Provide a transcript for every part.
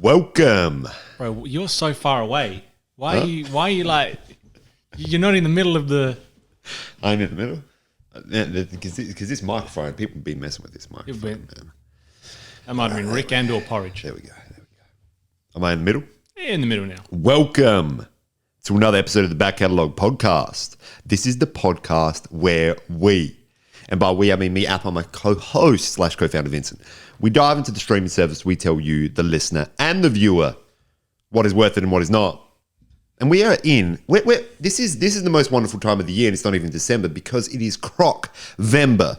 Welcome. Bro, you're so far away. Why are you like, you're not in the middle of the... I'm in the middle? Because this microphone, people have been messing with this microphone. That might have been Rick and or Porridge. There we go. Am I in the middle? Yeah, in the middle now. Welcome to another episode of the Back Catalogue podcast. This is the podcast where we, and by we I mean me, Apple, my co-host / co-founder Vincent, we dive into the streaming service. We tell you, the listener and the viewer, what is worth it and what is not. And we are in. This is the most wonderful time of the year, and it's not even December because it is Croc-Vember.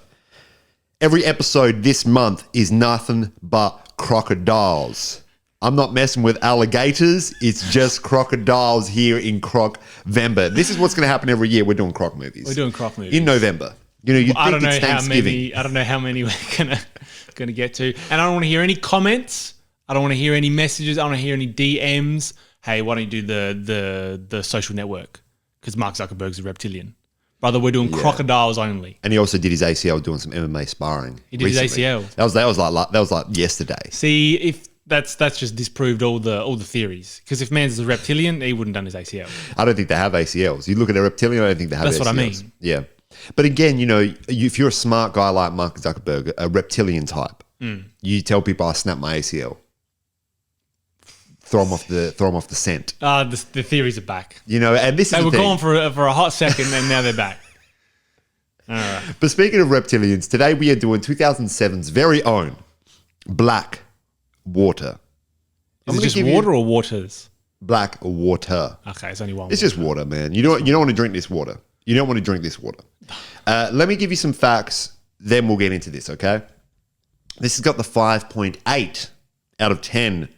Every episode this month is nothing but crocodiles. I'm not messing with alligators. It's just crocodiles here in Croc-Vember. This is what's going to happen every year. We're doing croc movies. We're doing croc movies in November. You know, I don't know it's Thanksgiving. I don't know how many we're gonna get to, and I don't want to hear any comments. I don't want to hear any messages. I don't want to hear any DMs. Hey, why don't you do the social network? Because Mark Zuckerberg's a reptilian. Brother, we're doing crocodiles only. And he also did his ACL doing some MMA sparring. He did recently. his ACL. That was like yesterday. See, if that's just disproved all the theories. Because if man's a reptilian, he wouldn't done his ACL. I don't think they have ACLs. You look at a reptilian, I don't think they have ACLs. That's what I mean. Yeah. But again, you know, if you're a smart guy like Mark Zuckerberg, a reptilian type, you tell people I snapped my ACL. Throw them off the scent. The theories are back. You know, and this is they the were thing. gone for a hot second, and now they're back. All right. But speaking of reptilians, today we are doing 2007's very own Blackwater. Is it just water or waters? Blackwater. Okay, it's only one. It's just water, man. You don't want to drink this water. You don't want to drink this water. Let me give you some facts, then we'll get into this, okay? This has got the 5.8 out of 10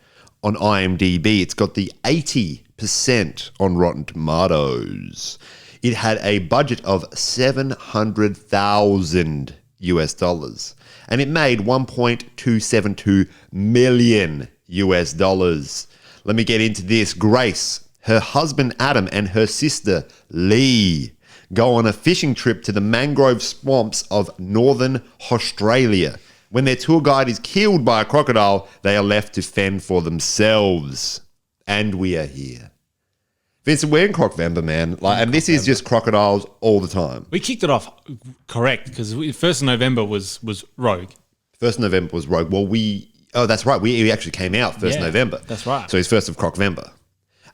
on IMDb. It's got the 80% on Rotten Tomatoes. It had a budget of $700,000 US, and it made $1.272 million US. Let me get into this. Grace, her husband Adam, and her sister Lee go on a fishing trip to the mangrove swamps of northern Australia. When their tour guide is killed by a crocodile, they are left to fend for themselves. And we are here. Vincent, we're in Croc-Vember, man. And this is just crocodiles all the time. We kicked it off correct because 1st of November was Rogue. 1st of November was Rogue. Well, that's right. We actually came out 1st November. That's right. So it's 1st of Croc-Vember.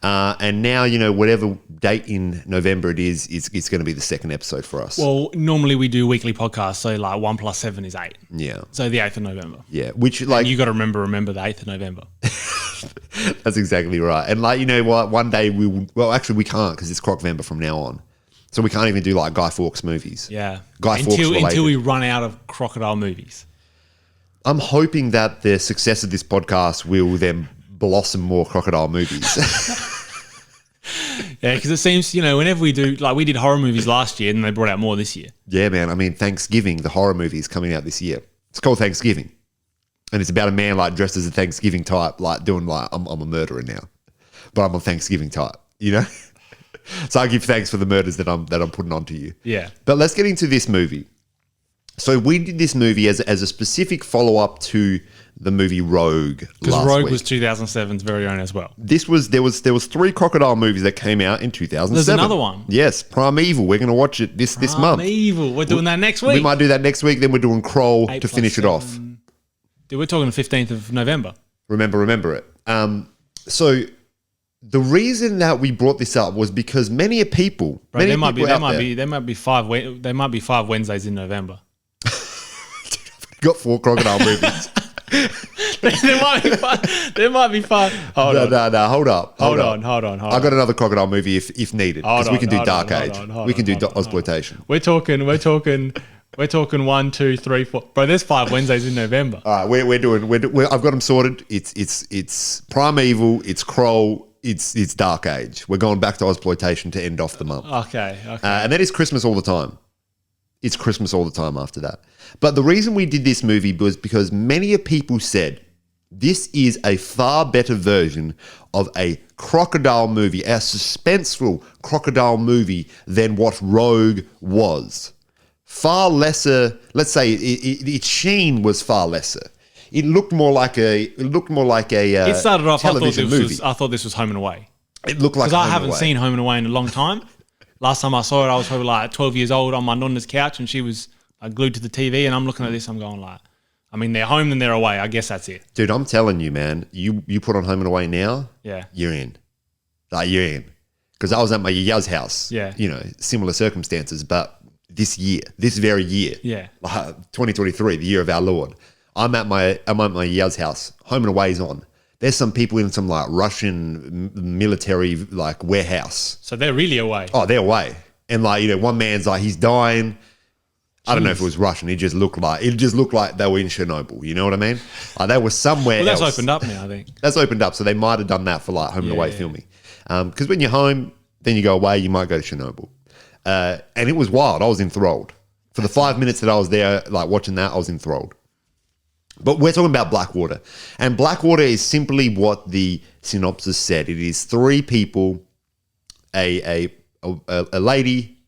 And now, you know, whatever date in November it is, it's going to be the second episode for us. Well, normally we do weekly podcasts, so like 1 + 7 is 8. Yeah. So the 8th of November. Yeah, which like... And you got to remember the 8th of November. That's exactly right. And like, you know what, one day we will... Well, actually we can't because it's Croc-Vember from now on. So we can't even do like Guy Fawkes movies. Yeah. Guy Fawkes related. Until we run out of crocodile movies. I'm hoping that the success of this podcast will then blossom more crocodile movies. Yeah, because it seems, you know, whenever we do, like we did horror movies last year and they brought out more this year. Yeah, man. I mean, Thanksgiving, the horror movie is coming out this year. It's called Thanksgiving. And it's about a man like dressed as a Thanksgiving type, like doing like, I'm a murderer now, but I'm a Thanksgiving type, you know? So I give thanks for the murders that I'm putting onto you. Yeah. But let's get into this movie. So we did this movie as a specific follow-up to the movie Rogue last week. Because Rogue was 2007's very own as well. There was 3 crocodile movies that came out in 2007. There's another one. Yes, Primeval. We're going to watch it this month. Primeval. We're doing that next week. We might do that next week. Then we're doing Kroll to finish it off. Dude, we're talking the 15th of November. Remember it. So the reason that we brought this up was because there might be 5 Wednesdays in November. Got 4 crocodile movies. there might be 5. Hold on. No. Hold on. I got another crocodile movie if needed because we can do Dark Age. We can do Exploitation. We're talking 1, 2, 3, 4. Bro, there's 5 Wednesdays in November. All right, I've got them sorted. It's Primeval. It's Kroll. It's Dark Age. We're going back to Exploitation to end off the month. Okay. And then it's Christmas all the time. It's Christmas all the time after that. But the reason we did this movie was because many people said this is a far better version of a crocodile movie, a suspenseful crocodile movie than what Rogue was. Far lesser, let's say its sheen was far lesser. It looked more like a. It started off. television movie. I thought this was Home and Away. It looked like Because I Home and haven't Away. seen Home and Away in a long time. Last time I saw it, I was probably like 12 years old on my nonna's couch, and she was glued to the TV. And I'm looking at this, I'm going like, I mean, they're home, then they're away. I guess that's it. Dude, I'm telling you, man. You put on Home and Away now. Yeah. You're in. Like you're in. Because I was at my Yaz house. Yeah. You know, similar circumstances, but this very year. Yeah. Like 2023, the year of our Lord. I'm at my Yaz house. Home and Away's on. There's some people in some like Russian military like warehouse. So they're really away. Oh, they're away. And like, you know, one man's like, he's dying. I don't know if it was Russian. It just looked like they were in Chernobyl. You know what I mean? Like they were somewhere Well, that's else. opened up now, I think. That's opened up. So they might have done that for like home and away filming. Because when you're home, then you go away, you might go to Chernobyl. And it was wild. I was enthralled. For the 5 minutes that I was there, like watching that, I was enthralled. But we're talking about Blackwater. And Blackwater is simply what the synopsis said. It is 3 people, a lady,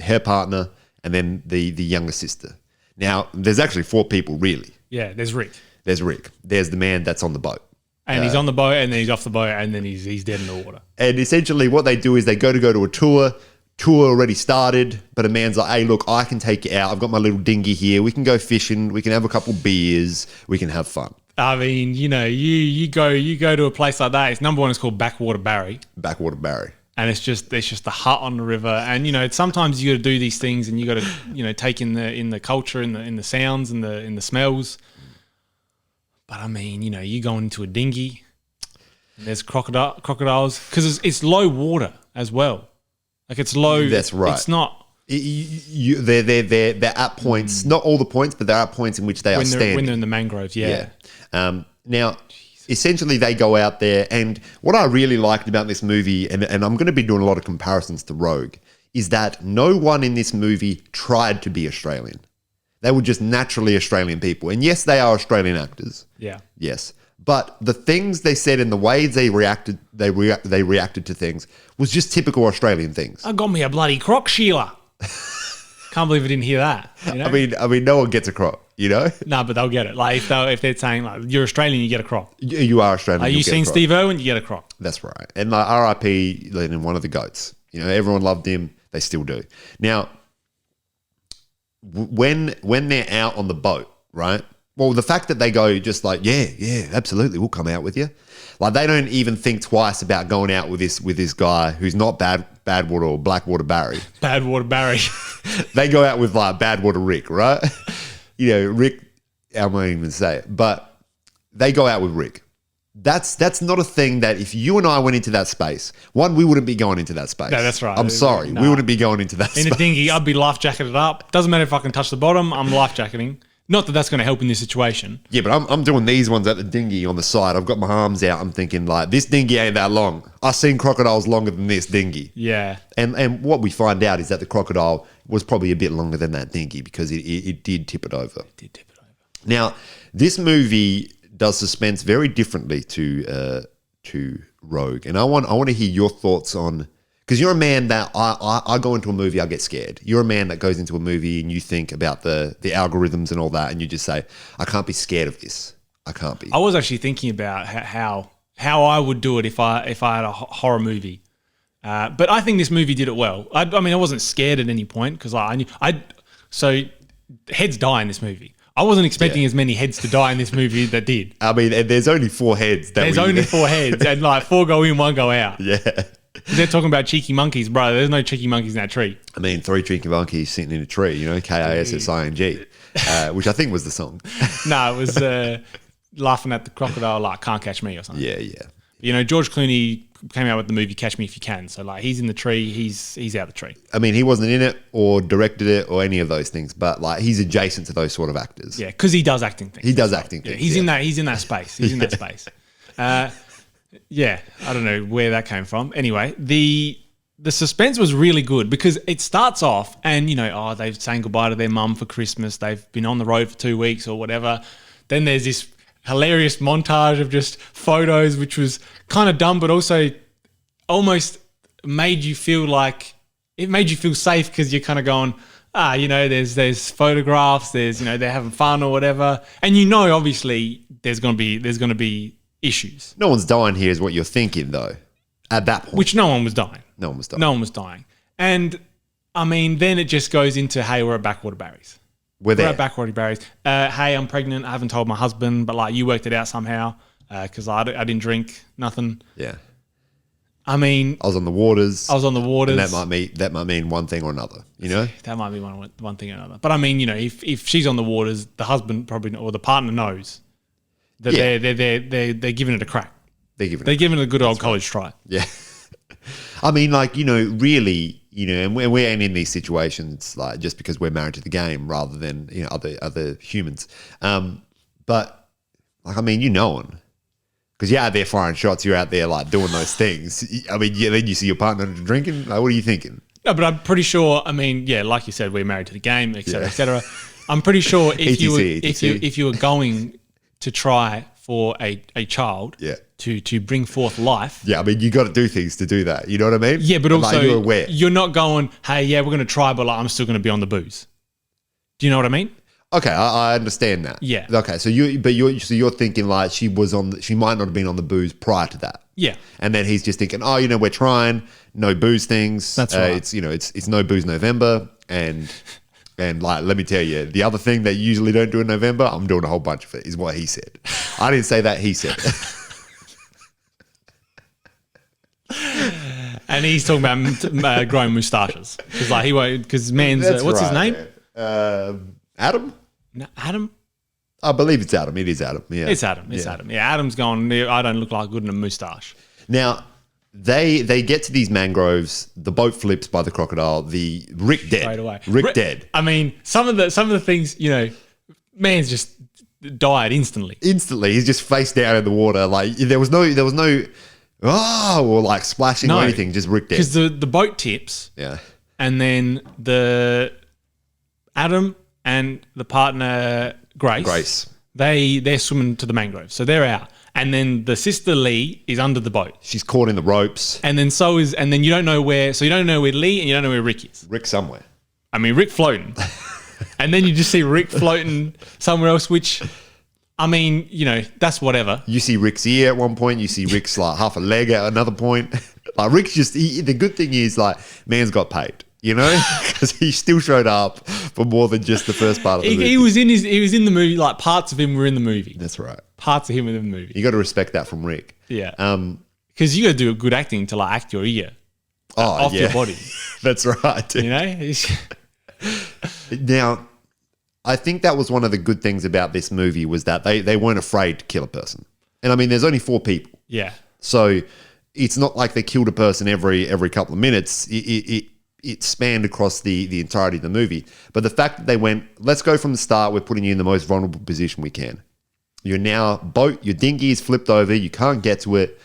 her partner, and then the younger sister. Now, there's actually 4 people, really. Yeah, there's Rick. There's Rick. There's the man that's on the boat. And he's on the boat, and then he's off the boat, and then he's dead in the water. And essentially what they do is they go to a tour. Tour already started, but a man's like, hey, look, I can take you out. I've got my little dinghy here. We can go fishing. We can have a couple beers. We can have fun. I mean, you know, you go to a place like that. It's number one. It's called Backwater Barry. Backwater Barry. And it's just a hut on the river. And you know, sometimes you got to do these things, and you got to take in the culture, in the sounds, in the smells. But I mean, you know, you go into a dinghy, and there's crocodiles because it's low water as well. Like it's low. That's right. It's not. They're at points, not all the points, but they're at points in which they are standing. When they're in the mangroves, yeah. Now, essentially, they go out there, and what I really liked about this movie, and I'm going to be doing a lot of comparisons to Rogue, is that no one in this movie tried to be Australian. They were just naturally Australian people. And yes, they are Australian actors. Yeah. Yes. But the things they said and the ways they reacted to things was just typical Australian things. I got me a bloody croc, Sheila. Can't believe I didn't hear that. You know? I mean, no one gets a croc, you know? No, but they'll get it. Like if they're saying like you're Australian, you get a croc. You are Australian. Like, you seen Steve Irwin, you get a croc. That's right. And like R.I.P. Lennon, one of the goats. You know, everyone loved him. They still do. Now, when they're out on the boat, right? Well, the fact that they go just like, yeah, absolutely, we'll come out with you. Like they don't even think twice about going out with this guy who's not Badwater or Blackwater Barry. Badwater Barry. They go out with like Badwater Rick, right? You know, Rick, I won't even say it, but they go out with Rick. That's not a thing that if you and I went into that space, one, we wouldn't be going into that space. No, that's right. I'm sorry. No. We wouldn't be going into that space. In a dinghy, I'd be life jacketed up. Doesn't matter if I can touch the bottom, I'm life jacketing. Not that that's going to help in this situation. Yeah, but I'm doing these ones at the dinghy on the side. I've got my arms out. I'm thinking like, this dinghy ain't that long. I've seen crocodiles longer than this dinghy. Yeah. And what we find out is that the crocodile was probably a bit longer than that dinghy because it did tip it over. It did tip it over. Now, this movie does suspense very differently to Rogue. And I want to hear your thoughts on... Because you're a man that I go into a movie, I get scared. You're a man that goes into a movie and you think about the algorithms and all that, and you just say, I can't be scared of this. I can't be. I was actually thinking about how I would do it if I had a horror movie. But I think this movie did it well. I mean, I wasn't scared at any point because I knew... So heads die in this movie. I wasn't expecting as many heads to die in this movie that did. I mean, there's only 4 heads. There's only 4 heads, and like 4 go in, 1 go out. Yeah. They're talking about cheeky monkeys, bro. There's no cheeky monkeys in that tree. I mean, 3 cheeky monkeys sitting in a tree, you know, KISSING, which I think was the song. No, it was laughing at the crocodile like, can't catch me or something. Yeah. You know, George Clooney came out with the movie Catch Me If You Can. So like he's in the tree, he's out the tree. I mean, he wasn't in it or directed it or any of those things, but like he's adjacent to those sort of actors. Yeah, because he does acting things. He does acting Yeah, things. he's in that space. He's in that space. Yeah, I don't know where that came from. Anyway, the suspense was really good because it starts off and, you know, they've saying goodbye to their mum for Christmas. They've been on the road for 2 weeks or whatever. Then there's this hilarious montage of just photos, which was kind of dumb, but also almost made you feel like it made you feel safe because you're kind of going, there's photographs, they're having fun or whatever, and obviously there's gonna be issues. No one's dying here, is what you're thinking, though. At that point, Which no one was dying. no one was dying. No one was dying, and I mean, then it just goes into, hey, we're at Backwater Barry's. We're there. We're at Backwater Barry's. Hey, I'm pregnant. I haven't told my husband, but like you worked it out somehow because I didn't drink nothing. Yeah. I mean, I was on the waters. And that might mean one thing or another, That might be one thing or another. But I mean, if she's on the waters, the husband probably or the partner knows that they're giving it a crack. They're giving it a good old college try. Yeah. I mean, like, really, and we're in these situations like just because we're married to the game rather than other humans. But like, I mean, because you're out there firing shots, you're out there like doing those things. I mean, then you see your partner drinking. Like, what are you thinking? No, but I'm pretty sure. I mean, like you said, we're married to the game, et cetera, et cetera. I'm pretty sure if you were going to try for a child, to bring forth life. Yeah, I mean, you got to do things to do that. You know what I mean? Yeah, but also like, you're aware. You're not going, hey, yeah, we're going to try, but like, I'm still going to be on the booze. Do you know what I mean? Okay, I understand that. Yeah. Okay, so you're thinking like she might not have been on the booze prior to that. Yeah. And then he's just thinking, we're trying no booze things. That's right. It's no booze November, and like, let me tell you, the other thing that you usually don't do in November, I'm doing a whole bunch of it, is what he said. I didn't say that, he said it. And he's talking about growing moustaches because like he won't because man's what's his name? Adam. No, Adam. I believe it's Adam. It is Adam. Yeah, it's Adam. It's Adam. Yeah, Adam's gone. I don't look like good in a moustache. Now they get to these mangroves. The boat flips by the crocodile. The Rick dead. Straight away. Rick dead. I mean, some of the things man's just died instantly. Instantly, he's just face down in the water. Like there was no or like splashing or anything. Just Rick dead. Because the boat tips. Yeah. And then the Adam and the partner Grace. They're swimming to the mangroves, so they're out. And then the sister Lee is under the boat. She's caught in the ropes. And then you don't know where. So you don't know where Lee and you don't know where Rick is. Rick somewhere. I mean, Rick floating. And then you just see Rick floating somewhere else, which, I mean, that's whatever. You see Rick's ear at one point. You see Rick's like half a leg at another point. Like Rick's just. The good thing is like man's got paid. Because he still showed up for more than just the first part of the movie. He was in the movie. Like parts of him were in the movie. That's right. Parts of him were in the movie. You got to respect that from Rick. Yeah. Because you got to do good acting to like act your ear off your body. That's right. Dude. Now, I think that was one of the good things about this movie was that they weren't afraid to kill a person. And I mean, there's only 4 people. Yeah. So it's not like they killed a person every couple of minutes. It spanned across the entirety of the movie. But the fact that they went, let's go from the start, we're putting you in the most vulnerable position we can. You're now your dinghy is flipped over, you can't get to it.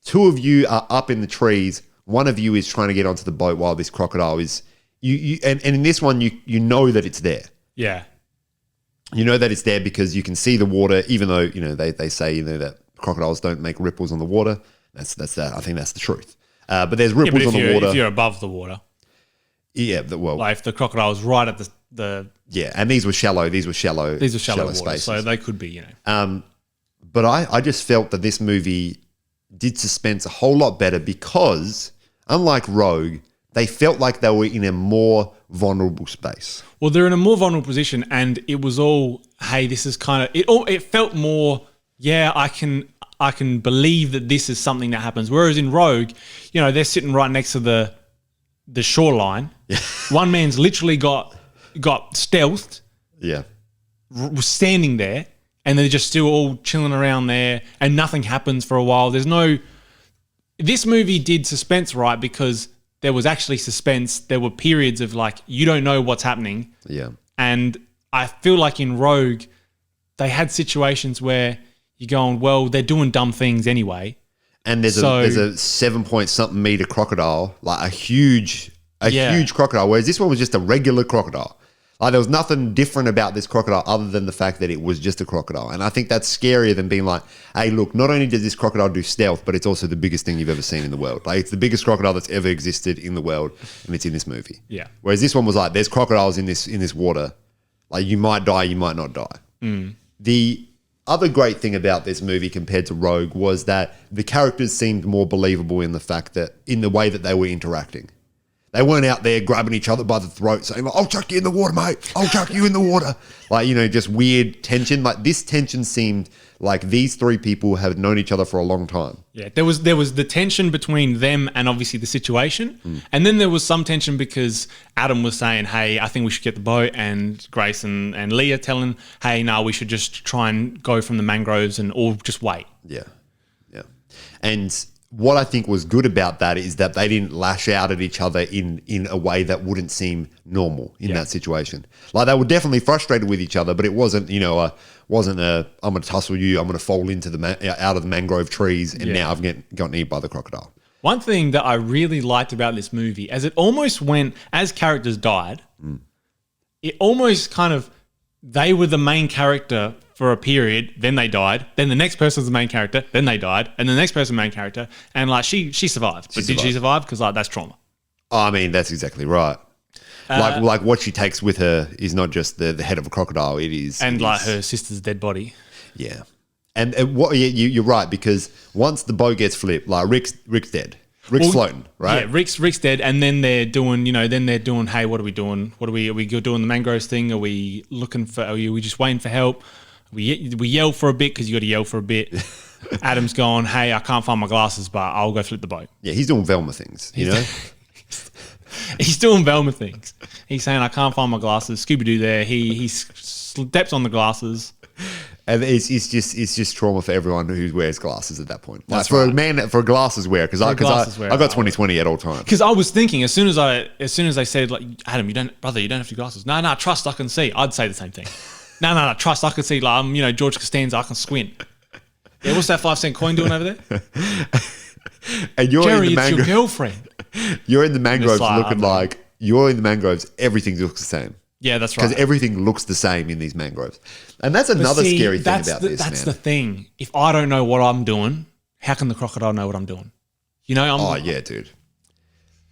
2 of you are up in the trees. 1 of you is trying to get onto the boat while this crocodile is and in this one you know that it's there. Yeah. You know that it's there because you can see the water, even though, they say, that crocodiles don't make ripples on the water. That's that. I think that's the truth. But there's ripples on the water. If you're above the water. Yeah, like if the crocodile was right at the yeah, and these were shallow water, spaces. So they could be, But I just felt that this movie did suspense a whole lot better because, unlike Rogue, they felt like they were in a more vulnerable space. Well, they're in a more vulnerable position, and it was all, hey, this is kind of it felt more, yeah, I can believe that this is something that happens. Whereas in Rogue, they're sitting right next to the shoreline. Yeah. One man's literally got stealthed. Yeah. Was standing there, and they're just still all chilling around there, and nothing happens for a while. This movie did suspense right because there was actually suspense. There were periods of like, you don't know what's happening. Yeah. And I feel like in Rogue, they had situations where you're going, well, they're doing dumb things anyway. And there's a 7-point-something meter crocodile, like a huge crocodile, whereas this one was just a regular crocodile. Like there was nothing different about this crocodile other than the fact that it was just a crocodile. And I think that's scarier than being like, hey, look, not only does this crocodile do stealth, but it's also the biggest thing you've ever seen in the world. Like it's the biggest crocodile that's ever existed in the world, and it's in this movie. Yeah. Whereas this one was like, there's crocodiles in this water. Like you might die, you might not die. The other great thing about this movie compared to Rogue was that the characters seemed more believable in the way that they were interacting. They weren't out there grabbing each other by the throat saying, like, I'll chuck you in the water, mate. I'll chuck you in the water. Like, just weird tension. Like this tension seemed like these three people have known each other for a long time. Yeah, there was the tension between them and obviously the situation. And then there was some tension because Adam was saying, hey, I think we should get the boat, and Grace and Leah telling, hey, no, we should just try and go from the mangroves and all just wait. Yeah. Yeah. And what I think was good about that is that they didn't lash out at each other in a way that wouldn't seem normal in that situation. Like they were definitely frustrated with each other, but it wasn't, I'm going to tussle you, I'm going to fall into out of the mangrove trees, and now I've gotten eaten by the crocodile. One thing that I really liked about this movie, as it almost went, as characters died, it almost kind of, they were the main character for a period, then they died, then the next person's the main character, then they died, and the next person main character, and like she survived. But did she survive? Because like that's trauma. Oh, I mean, that's exactly right. Like what she takes with her is not just the head of a crocodile, it is... And like her sister's dead body. Yeah. And you're right, because once the boat gets flipped, like Rick's dead. Rick's floating, right? Yeah, Rick's dead, and then they're doing, hey, what are we doing? Are we doing the mangroves thing? Are we just waiting for help? We yell for a bit because you got to yell for a bit. Adam's gone, hey, I can't find my glasses, but I'll go flip the boat. Yeah, he's doing Velma things, He's doing Velma things. He's saying, I can't find my glasses. Scooby-Doo there. He steps on the glasses. And it's just trauma for everyone who wears glasses at that point. Like for a glasses wearer, because I got 20/20 at all times. Because I was thinking, as soon as they said, like, Adam, you don't have to glasses. No, trust, I can see. I'd say the same thing. No, trust, I can see. Like, I'm, George Costanza, I can squint. Yeah, what's that 5-cent coin doing over there? And you're Jerry, in the it's your girlfriend. You're in the mangroves looking like you're in the mangroves. Everything looks the same. Yeah, that's right. Because everything looks the same in these mangroves. And that's another scary thing about this, That's the thing. If I don't know what I'm doing, how can the crocodile know what I'm doing? Yeah, dude.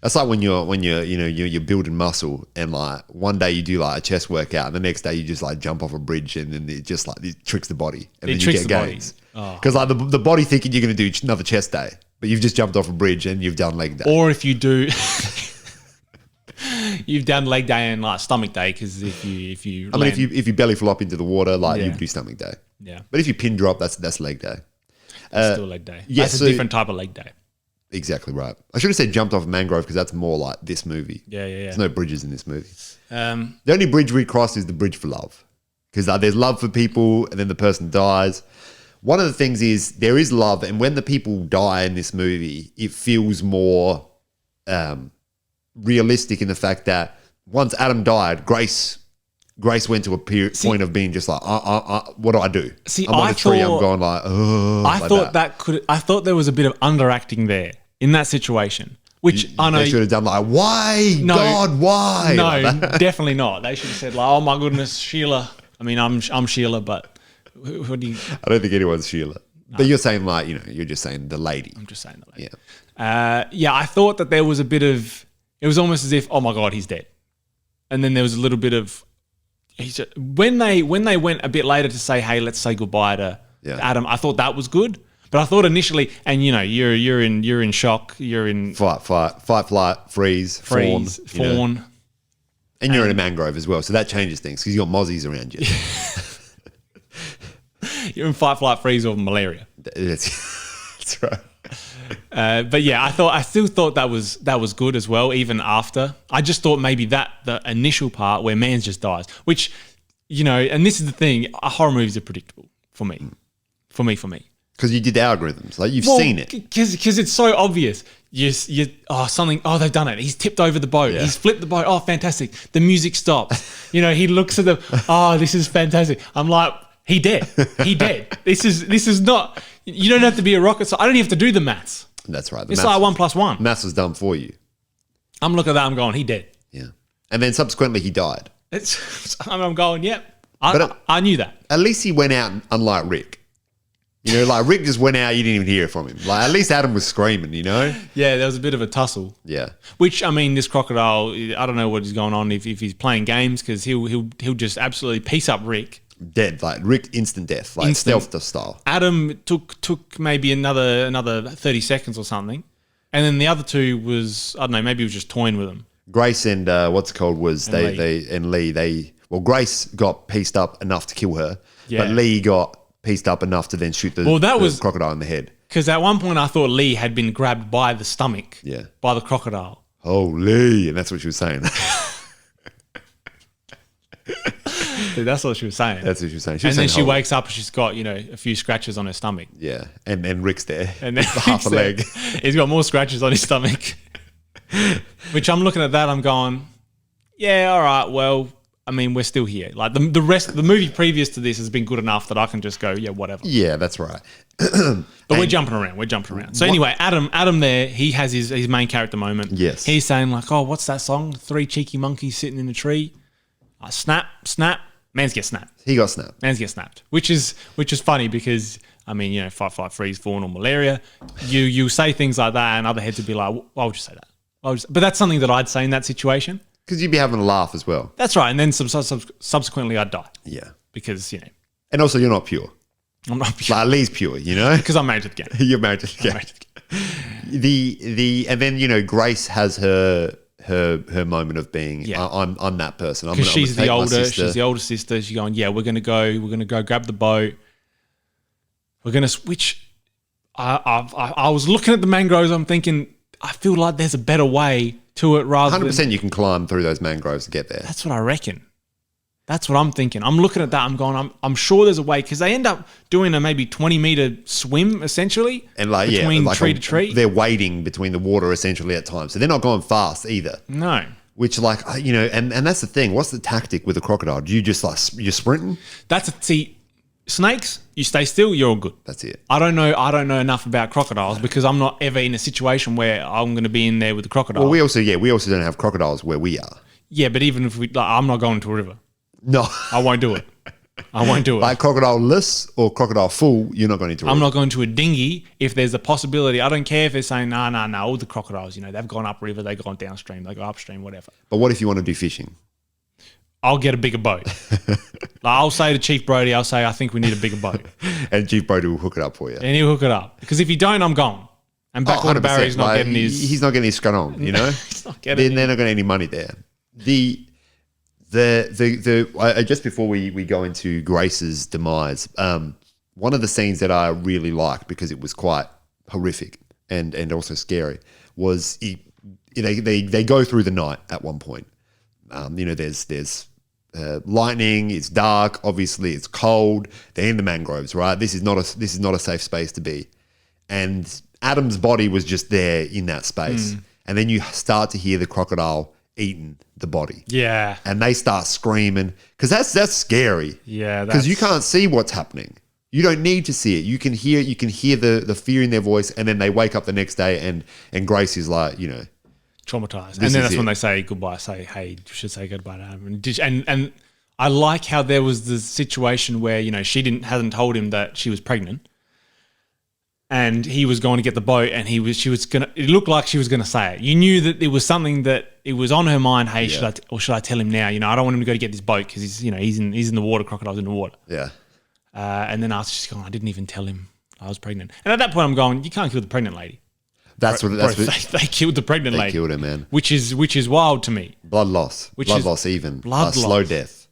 That's like when you're building muscle, and like one day you do like a chest workout, and the next day you just like jump off a bridge, and then it just like it tricks the body, and then you get gains. Because like the body thinking you're going to do another chest day, but you've just jumped off a bridge and you've done leg day. Or if you do, you've done leg day and like stomach day, because if you belly flop into the water, like you do stomach day. Yeah. But if you pin drop, that's leg day. It's still leg day. Yeah, that's a different type of leg day. Exactly right. I should have said jumped off a mangrove, because that's more like this movie. Yeah. There's no bridges in this movie. The only bridge we cross is the bridge for love, because there's love for people, and then the person dies. One of the things is there is love, and when the people die in this movie, it feels more realistic in the fact that once Adam died, Grace went to a point of being just like, what do I do? See, I'm on a tree. I'm going like, I thought there was a bit of underacting there in that situation, which I know they should have done like, why? No, God, why? No, like definitely not. They should have said like, oh my goodness, Sheila. I mean, I'm Sheila, but what do you? I don't think anyone's Sheila. No. But you're saying like, you're just saying the lady. I'm just saying the lady. Yeah. I thought that there was a bit of, it was almost as if, oh my God, he's dead. And then there was a little bit of, when they went a bit later to say, hey, let's say goodbye to Adam, I thought that was good. But I thought initially, and you're in shock, you're in fight, flight, freeze, fawn. And you're in a mangrove as well, so that changes things because you got mozzies around you. You're in fight, flight, freeze, or malaria. That's right. But yeah, I still thought that was good as well, even after. I just thought maybe the initial part where Mans just dies, which, and this is the thing, horror movies are predictable for me. For me. Because you did the algorithms, like you've seen it. Because it's so obvious. They've done it. He's tipped over the boat. Yeah. He's flipped the boat. Oh, fantastic. The music stops. He looks at them. Oh, this is fantastic. I'm like, he dead. He dead. This is not, you don't have to be a rocket. So I don't even have to do the maths. That's right. It's like 1 + 1. Maths was done for you. I'm looking at that. I'm going, he dead. Yeah. And then subsequently he died. I'm going, yep. I knew that. At least he went out, unlike Rick. You know, like Rick just went out, you didn't even hear from him. Like at least Adam was screaming, you know? Yeah, there was a bit of a tussle. Yeah. Which, I mean, this crocodile, I don't know what is going on if he's playing games, because he'll just absolutely piece up Rick. Dead, like Rick, instant death, like stealth style. Adam took maybe another 30 seconds or something. And then the other two was, I don't know, maybe he was just toying with them. Grace and Lee, Grace got pieced up enough to kill her, but Lee got pieced up enough to then shoot the crocodile in the head. Because at one point I thought Lee had been grabbed by the stomach, by the crocodile. Oh, Lee, and that's what she was saying. Dude, that's what she was saying. That's what she was saying. And then she wakes up and she's got, a few scratches on her stomach. Yeah, and Rick's there. And then half a leg. He's got more scratches on his stomach. Which I'm looking at that, I'm going, yeah, all right, well, I mean, we're still here. Like the movie previous to this has been good enough that I can just go, yeah, whatever. Yeah, that's right. But we're jumping around. So anyway, Adam there, he has his main character moment. Yes. He's saying like, oh, what's that song? 3 cheeky monkeys sitting in a tree. Snap. Mans get snapped. He got snapped. Mans get snapped. Which is funny because, I mean, fight, freeze, fawn, or malaria. You say things like that and other heads would be like, why would you say that? But that's something that I'd say in that situation. Because you'd be having a laugh as well. That's right. And then subsequently I'd die. Yeah. Because, And also you're not pure. I'm not pure. Like Lee's pure, Because I'm married to the game. You're married to the game. And then, Grace has her moment of being, I'm that person. Because she's the older sister. She's going, yeah, we're gonna go grab the boat. We're gonna switch. I was looking at the mangroves, I'm thinking, I feel like there's a better way to it rather 100% you can climb through those mangroves to get there. That's what I reckon. That's what I'm thinking. I'm looking at that. I'm going, I'm sure there's a way, because they end up doing a maybe 20-meter swim essentially, and between tree to tree. They're wading between the water essentially at times, so they're not going fast either. No. Which and that's the thing. What's the tactic with a crocodile? Do you just you're sprinting? See, snakes, you stay still, you're all good. That's it. I don't know enough about crocodiles because I'm not ever in a situation where I'm going to be in there with the crocodile. Well, we also don't have crocodiles where we are. Yeah, but even if I'm not going to a river. No. I won't do it. Like crocodile-less or crocodile full, you're not going to. I'm not going to a dinghy if there's a possibility. I don't care if they're saying, no, all the crocodiles, they've gone upriver, they've gone downstream, they go upstream, whatever. But what if you want to do fishing? I'll get a bigger boat. I'll say to Chief Brody, I think we need a bigger boat. And Chief Brody will hook it up for you. And he'll hook it up. Because if you don't, I'm gone. And Backwater Barry's not getting his... He's not getting his scrun on, He's not getting They're not getting any money there. Just before we go into Grace's demise, one of the scenes that I really liked because it was quite horrific and also scary was they go through the night at one point. There's lightning. It's dark. Obviously, it's cold. They're in the mangroves, right? This is not a safe space to be. And Adam's body was just there in that space, and then you start to hear the crocodile eating the body. Yeah. And they start screaming because that's scary. Yeah. Because you can't see what's happening. You don't need to see it. You can hear the fear in their voice, and then they wake up the next day and Grace is like, traumatized. And then that's when they say goodbye, hey, you should say goodbye to Adam. And I like how there was the situation where, she hadn't told him that she was pregnant. And he was going to get the boat, and it looked like she was gonna say it. You knew that it was something that it was on her mind. Hey, should I tell him now? I don't want him to go to get this boat because he's in the water. Crocodile's in the water. Yeah. And then after she's gone, I didn't even tell him I was pregnant. And at that point, I'm going, you can't kill the pregnant lady. They killed the pregnant lady. They killed her, man. Which is wild to me. Blood loss. Slow death.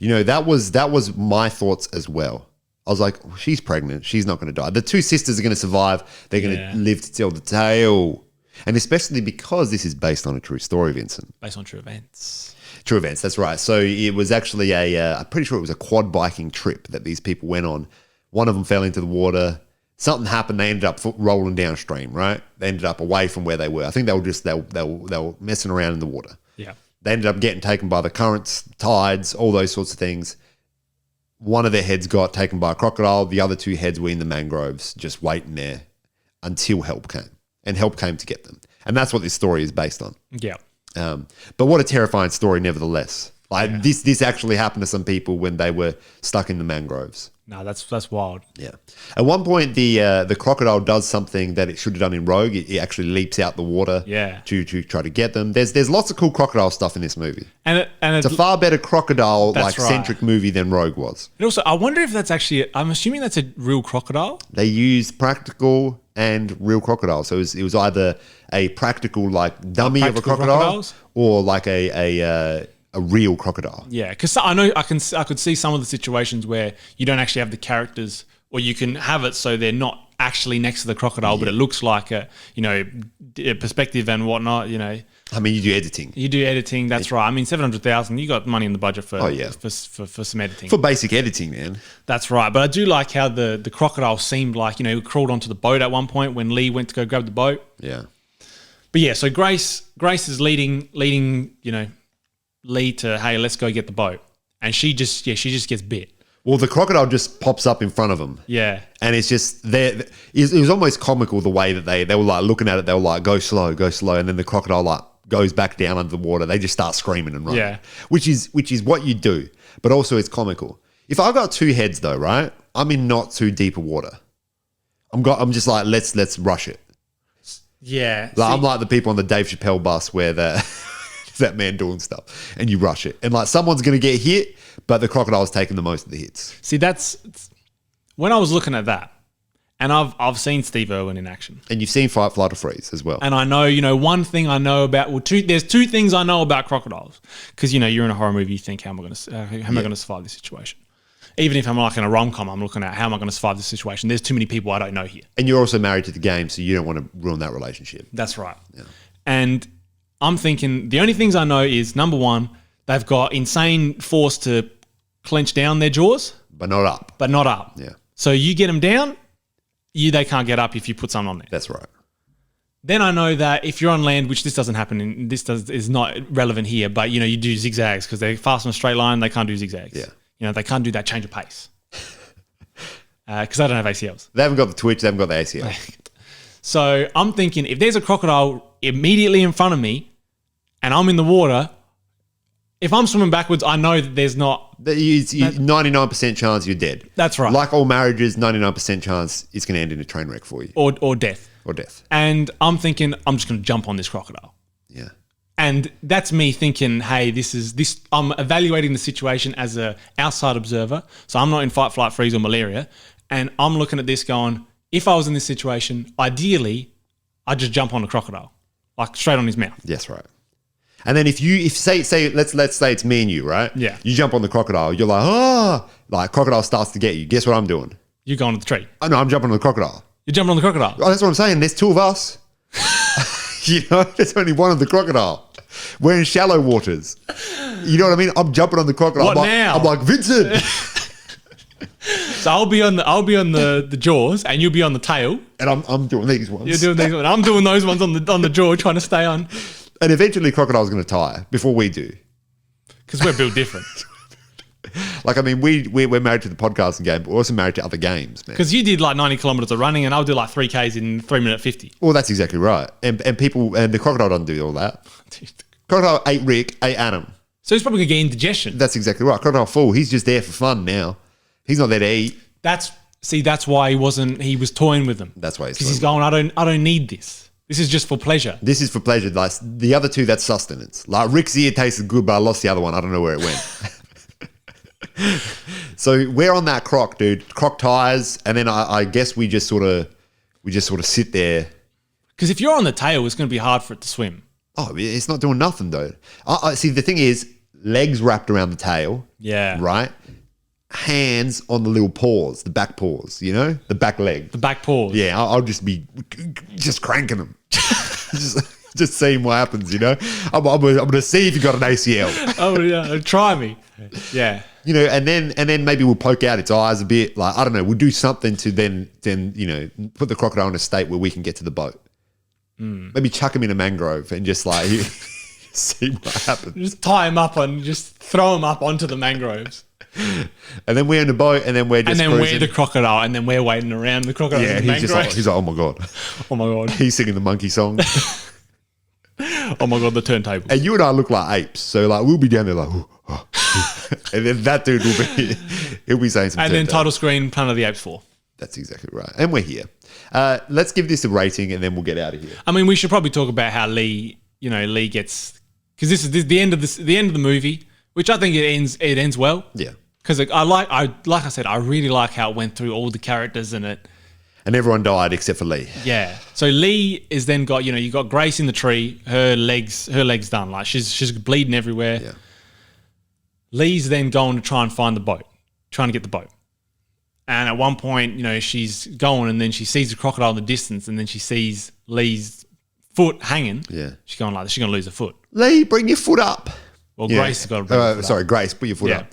That was my thoughts as well. I was like, she's pregnant. She's not going to die. The two sisters are going to survive. They're going to live to tell the tale. And especially because this is based on a true story, Vincent. Based on true events. True events, that's right. So it was actually I'm pretty sure it was a quad biking trip that these people went on. One of them fell into the water. Something happened. They ended up rolling downstream, right? They ended up away from where they were. I think they were messing around in the water. Yeah. They ended up getting taken by the currents, tides, all those sorts of things. One of their heads got taken by a crocodile. The other two heads were in the mangroves, just waiting there until help came. And help came to get them. And that's what this story is based on. Yeah. But what a terrifying story, nevertheless. Like this actually happened to some people when they were stuck in the mangroves. No, that's wild. Yeah. At one point, the crocodile does something that it should have done in Rogue. It actually leaps out the water to try to get them. There's lots of cool crocodile stuff in this movie. And it's a far better crocodile centric right. movie than Rogue was. And also, I wonder if that's actually. I'm assuming that's a real crocodile. They used practical and real crocodiles. So it was either a practical like dummy of a crocodile crocodiles? or like a real crocodile. Yeah, because I know I could see some of the situations where you don't actually have the characters, or you can have it so they're not actually next to the crocodile, but it looks like a perspective and whatnot. I mean, you do editing. You do editing. That's right. I mean, 700,000. You got money in the budget for for some editing. For basic editing, man. That's right. But I do like how the crocodile seemed like he crawled onto the boat at one point when Lee went to go grab the boat. Yeah. But yeah, so Grace is leading Lee to, hey, let's go get the boat. And she just gets bit. Well, the crocodile just pops up in front of them. Yeah. And it's just there. It was almost comical the way that they were like looking at it. They were like, go slow. And then the crocodile like goes back down under the water. They just start screaming and running. Yeah. Which is what you do. But also it's comical. If I've got two heads though, right? I'm in not too deep a water. I'm just like, let's rush it. Yeah. Like, I'm like the people on the Dave Chappelle bus where that man doing stuff and you rush it. And like someone's going to get hit, but the crocodile's taking the most of the hits. See, that's when I was looking at that, and I've seen Steve Irwin in action. And you've seen Fight, Flight or Freeze as well. And I know, one thing I know about, there's two things I know about crocodiles. Because, you're in a horror movie, you think, how am I going to survive this situation? Even if I'm like in a rom-com, I'm looking at how am I going to survive this situation? There's too many people I don't know here. And you're also married to the game, so you don't want to ruin that relationship. That's right. Yeah. And I'm thinking the only things I know is, number one, they've got insane force to clench down their jaws. But not up. Yeah. So you get them down, they can't get up if you put something on there. That's right. Then I know that if you're on land, which this doesn't happen, is not relevant here, but you do zigzags because they're fast in a straight line. They can't do zigzags. Yeah. They can't do that change of pace because they don't have ACLs. They haven't got the twitch. They haven't got the ACL. So I'm thinking if there's a crocodile immediately in front of me and I'm in the water, if I'm swimming backwards, I know that there's not... 99% chance you're dead. That's right. Like all marriages, 99% chance it's going to end in a train wreck for you. Or death. Or death. And I'm thinking, I'm just going to jump on this crocodile. Yeah. And that's me thinking, hey, I'm evaluating the situation as a outside observer. So I'm not in fight, flight, freeze or malaria. And I'm looking at this going, if I was in this situation, ideally, I'd just jump on the crocodile. Like straight on his mouth. Yes, right. And then if say let's say it's me and you, right? Yeah. You jump on the crocodile, you're like, like crocodile starts to get you. Guess what I'm doing? You're going to the tree. Oh no, I'm jumping on the crocodile. You're jumping on the crocodile. Oh, that's what I'm saying. There's two of us. There's only one of the crocodile. We're in shallow waters. You know what I mean? I'm jumping on the crocodile. What now? I'm like, Vincent. So I'll be on the jaws and you'll be on the tail. And I'm doing these ones. You're doing these ones. I'm doing those ones on the jaw, trying to stay on. And eventually crocodile's going to tire before we do. Because we're built different. Like, I mean, we're married to the podcasting game, but we're also married to other games, man. Because you did like 90 kilometers of running and I'll do like 3Ks in 3 minutes 50. Well, that's exactly right. And the crocodile doesn't do all that. Crocodile ate Rick, ate Adam. So he's probably going to get indigestion. That's exactly right. Crocodile fool. He's just there for fun now. He's not there to eat. That's why he was toying with them. That's why because he's going, I don't need this. This is just for pleasure. This is for pleasure. Like the other two, that's sustenance. Like Rick's ear tasted good, but I lost the other one. I don't know where it went. So we're on that croc, dude. Croc tires, and then I guess we just sort of sit there. Because if you're on the tail, it's going to be hard for it to swim. Oh, it's not doing nothing though. I see. The thing is, legs wrapped around the tail. Yeah. Right. Hands on the little paws, the back paws. The back leg. The back paws. Yeah, I'll just be cranking them. just seeing what happens. I'm going to see if you got an ACL. Oh yeah, try me. Yeah. And then maybe we'll poke out its eyes a bit. Like, I don't know, we'll do something to then put the crocodile in a state where we can get to the boat. Maybe chuck him in a mangrove and just like see what happens. Just tie him up and just throw him up onto the mangroves. And then we're in the boat and then we're just cruising. We're the crocodile and then we're waiting around the crocodile. Yeah, in the he's like, oh my God. Oh my God. He's singing the monkey song. Oh my God, the turntable. And you and I look like apes. So like we'll be down there like, And then that dude he'll be saying some And then turd title screen, Planet of the Apes 4. That's exactly right. And we're here. Let's give this a rating and then we'll get out of here. I mean, we should probably talk about how Lee gets, because this is the end of the movie, which I think it ends well. Yeah. Because like I said, I really like how it went through all the characters in it. And everyone died except for Lee. Yeah. So Lee is then got, you got Grace in the tree, her legs done. Like she's bleeding everywhere. Yeah. Lee's then going to try and find the boat, trying to get the boat. And at one point, she's going and then she sees the crocodile in the distance and then she sees Lee's foot hanging. Yeah. She's going like, she's going to lose her foot. Lee, bring your foot up. Well, Grace has got to bring her foot up. Grace, put your foot Yeah. up.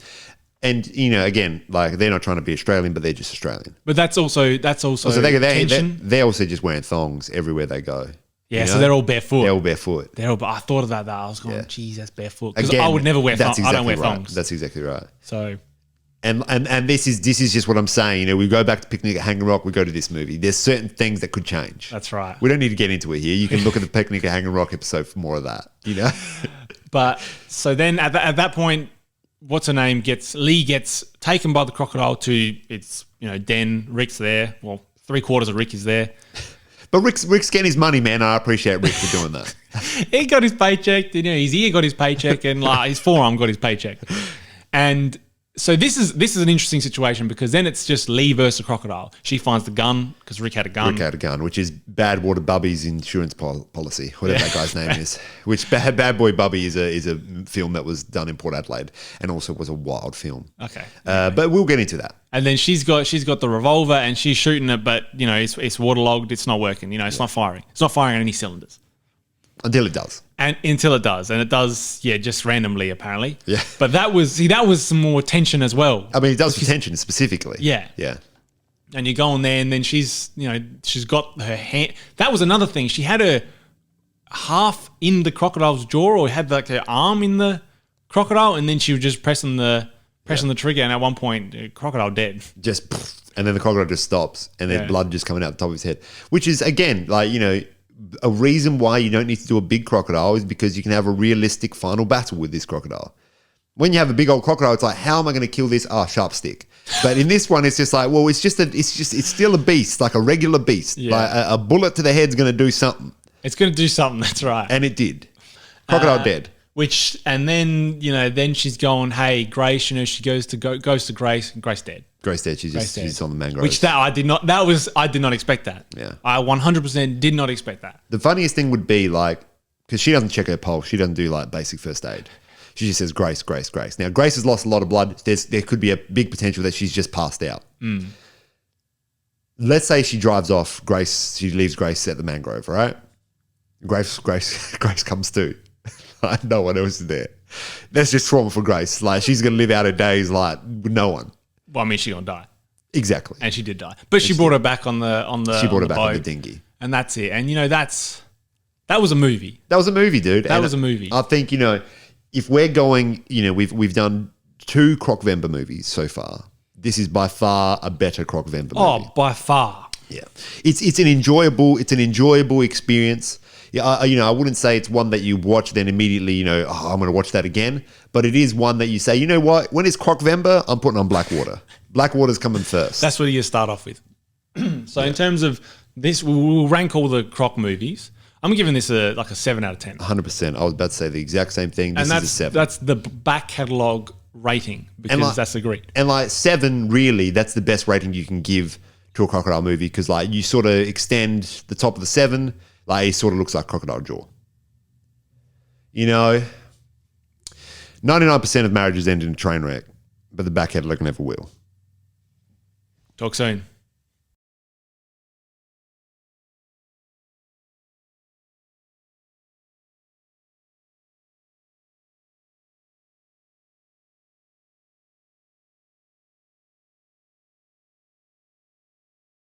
And, again, like they're not trying to be Australian, but they're just Australian. But that's also So tension. they're also just wearing thongs everywhere they go. Yeah, so they're all barefoot. They're all barefoot. I thought about that. I was going, geez, that's barefoot. Because Again, I would never wear thongs. that's I don't wear exactly right. thongs. That's exactly right. So, And this is just what I'm saying. We go back to Picnic at Hanging Rock, we go to this movie. There's certain things that could change. that's right. We don't need to get into it here. You can look at the Picnic at Hanging Rock episode for more of that. But so then at that point, Lee gets taken by the crocodile to its den. Rick's there. Well, 3/4 of Rick is there. But Rick's getting his money, man. I appreciate Rick for doing that. He got his paycheck. His ear got his paycheck, and like his forearm got his paycheck. And so this is an interesting situation because then it's just Lee versus crocodile. She finds the gun because Rick had a gun. Rick had a gun, which is Bad Water Bubby's insurance policy, whatever that guy's name is. Which Bad Boy Bubby is a film that was done in Port Adelaide and also was a wild film. Okay, but we'll get into that. and then she's got the revolver and she's shooting it, but it's waterlogged. It's not working. It's not firing. It's not firing on any cylinders. Until it does. And until it does, and it does, just randomly apparently. Yeah. But that was some more tension as well. I mean, it does for tension specifically. Yeah. Yeah. And you go in there, and then she's got her hand. That was another thing. She had her half in the crocodile's jaw, or had like her arm in the crocodile, and then she was just pressing the trigger. And at one point, the crocodile dead. Just, and then the crocodile just stops, and then Yeah. blood just coming out the top of his head. Which is, again, like, a reason why you don't need to do a big crocodile is because you can have a realistic final battle with this crocodile. When you have a big old crocodile, it's like, how am I going to kill this? Sharp stick. But in this one, it's just like, well, it's still a beast, like a regular beast. Yeah. Like a bullet to the head's going to do something. It's going to do something. That's right. And it did. Crocodile dead. And then then she's going, hey, Grace. She goes to Grace, and Grace dead. Grace dead. She's on the mangroves. Which I did not expect that. Yeah. I 100% did not expect that. The funniest thing would be like, because she doesn't check her pulse. She doesn't do like basic first aid. She just says, Grace, Grace, Grace. Now, Grace has lost a lot of blood. There could be a big potential that she's just passed out. Let's say she drives off. She leaves Grace at the mangrove, right? Grace comes too. Like, no one else is there. That's just trauma for Grace. Like, she's going to live out her days like with no one. Well, I mean, she's going to die. Exactly. And she did die. But she brought her back on the She brought her boat, back on the dinghy. And that's it. And, that was a movie. That was a movie, dude. That was a movie. I think, if we're going, we've done 2 Croc Vember movies so far. This is by far a better Croc Vember movie. Oh, by far. Yeah. It's an enjoyable experience. Yeah, I wouldn't say it's one that you watch then immediately, I'm going to watch that again. But it is one that you say, you know what? When it's Croc Vember, I'm putting on Blackwater. Blackwater's coming first. That's what you start off with. So in terms of this, we'll rank all the Croc movies. I'm giving this a 7 out of 10. 100%. I was about to say the exact same thing. This is a 7. That's the back catalogue rating because that's agreed. And 7, really, that's the best rating you can give to a crocodile movie because you sort of extend the top of the 7, it sort of looks like crocodile jaw. 99% of marriages end in a train wreck, but the back catalogue never will. Talk soon.